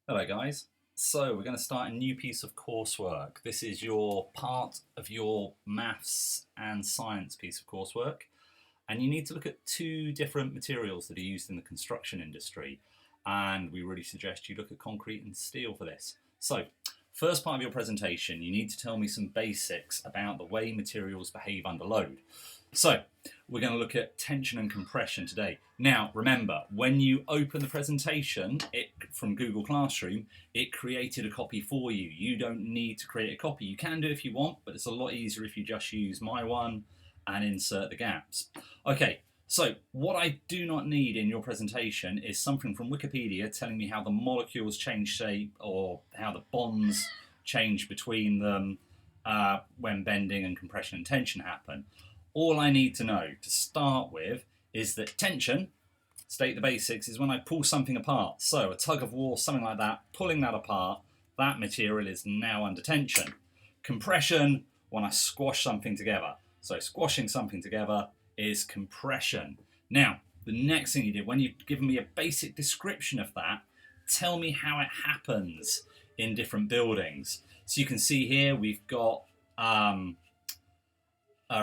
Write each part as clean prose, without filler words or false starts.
Hello guys. So we're going to start a new piece of coursework. This is your part of your maths and science piece of coursework. And you need to look at two different materials that are used in the construction industry. And we really suggest you look at concrete and steel for this. So first part of your presentation, you need to tell me some basics about the way materials behave under load. So we're going to look at tension and compression today. Now, remember, when you open the presentation from Google Classroom, it created a copy for you. You don't need to create a copy. You can do if you want, but it's a lot easier if you just use my one and insert the gaps. Okay, so what I do not need in your presentation is something from Wikipedia telling me how the molecules change shape or how the bonds change between them when bending and compression and tension happen. All I need to know to start with is that tension, state the basics, is when I pull something apart. So a tug of war, something like that, pulling that apart, that material is now under tension. Compression, when I squash something together. So squashing something together is compression. Now, the next thing you do, when you've given me a basic description of that, tell me how it happens in different buildings. So you can see here we've got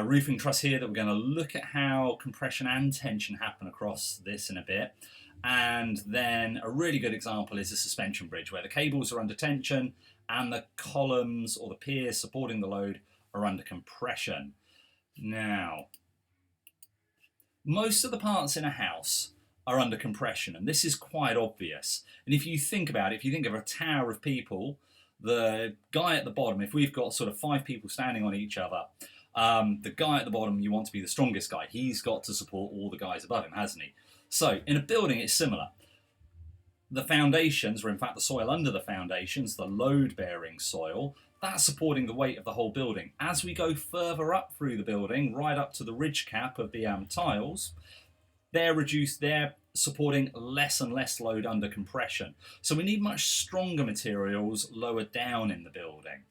roofing truss here that we're going to look at how compression and tension happen across this in a bit. And then a really good example is a suspension bridge where the cables are under tension and the columns or the piers supporting the load are under compression. Now, most of the parts in a house are under compression, and this is quite obvious. And if you think about it, if you think of a tower of people, the guy at the bottom, if we've got sort of 5 people standing on each other, the guy at the bottom, you want to be the strongest guy. He's got to support all the guys above him, hasn't he? So in a building, it's similar. The foundations, or in fact the soil under the foundations, the load-bearing soil, that's supporting the weight of the whole building. As we go further up through the building, right up to the ridge cap of the tiles, they're supporting less and less load under compression. So we need much stronger materials lower down in the building.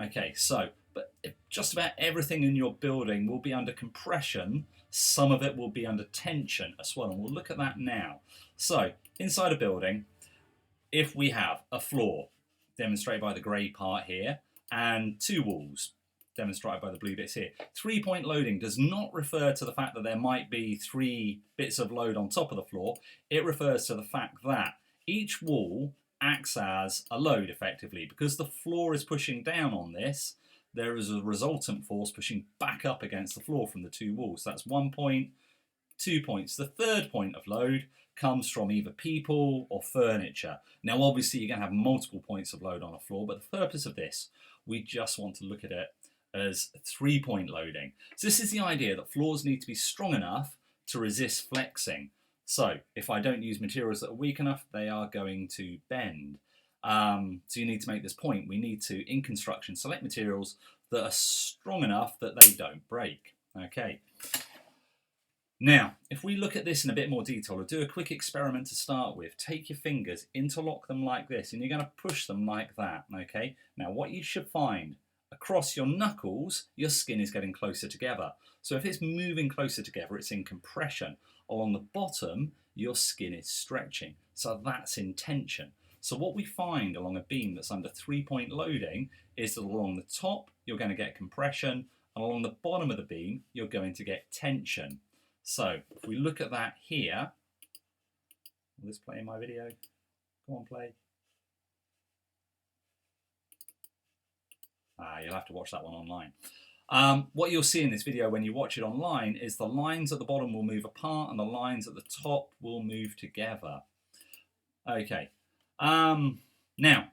Okay, so, but just about everything in your building will be under compression. Some of it will be under tension as well, and we'll look at that now. So, inside a building, if we have a floor, demonstrated by the grey part here, and 2 walls, demonstrated by the blue bits here. 3-point loading does not refer to the fact that there might be 3 bits of load on top of the floor. It refers to the fact that each wall acts as a load effectively. Because the floor is pushing down on this, there is a resultant force pushing back up against the floor from the 2 walls. That's 1 point, 2 points. The third point of load comes from either people or furniture. Now obviously you're going to have multiple points of load on a floor, but the purpose of this, we just want to look at it as 3-point loading. So this is the idea that floors need to be strong enough to resist flexing. So if I don't use materials that are weak enough, they are going to bend. So you need to make this point. We need to, in construction, select materials that are strong enough that they don't break. Okay. Now, if we look at this in a bit more detail, I'll do a quick experiment to start with. Take your fingers, interlock them like this, and you're going to push them like that. Okay. Now, what you should find across your knuckles, your skin is getting closer together. So if it's moving closer together, it's in compression. Along the bottom, your skin is stretching. So that's in tension. So what we find along a beam that's under 3-point loading is that along the top, you're going to get compression, and along the bottom of the beam, you're going to get tension. So if we look at that here, will this play in my video? Go on, play. You'll have to watch that one online. What you'll see in this video when you watch it online is the lines at the bottom will move apart and the lines at the top will move together. Okay. Now,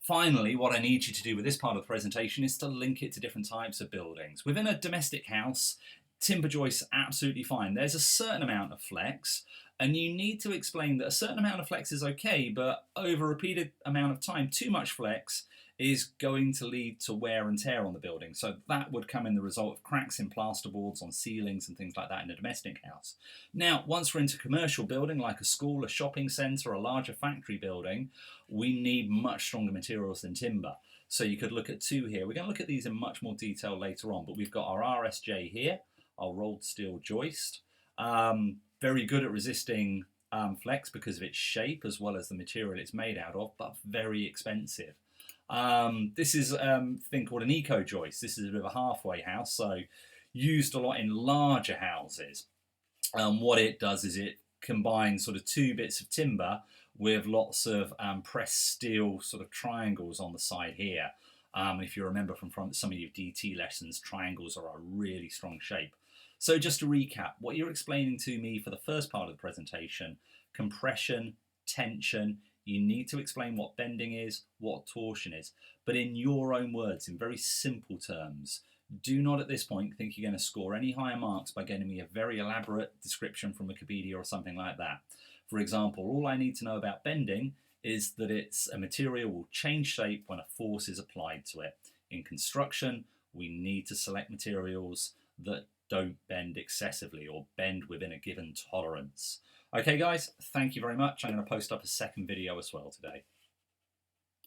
finally, what I need you to do with this part of the presentation is to link it to different types of buildings. Within a domestic house, timber joists are absolutely fine. There's a certain amount of flex, and you need to explain that a certain amount of flex is okay, but over a repeated amount of time, too much flex is going to lead to wear and tear on the building. So that would come in the result of cracks in plasterboards on ceilings and things like that in a domestic house. Now, once we're into a commercial building like a school, a shopping centre, a larger factory building, we need much stronger materials than timber. So you could look at 2 here. We're going to look at these in much more detail later on, but we've got our RSJ here, our rolled steel joist. Very good at resisting flex because of its shape as well as the material it's made out of, but very expensive. This is a thing called an eco joist. This is a bit of a halfway house, so used a lot in larger houses. What it does is it combines sort of two bits of timber with lots of pressed steel sort of triangles on the side here. If you remember from some of your DT lessons, triangles are a really strong shape. So just to recap, what you're explaining to me for the first part of the presentation, compression, tension, you need to explain what bending is, what torsion is, but in your own words, in very simple terms. Do not at this point think you're going to score any higher marks by getting me a very elaborate description from Wikipedia or something like that. For example, all I need to know about bending is that it's a material will change shape when a force is applied to it. In construction, we need to select materials that don't bend excessively or bend within a given tolerance. Okay guys, thank you very much. I'm going to post up a second video as well today.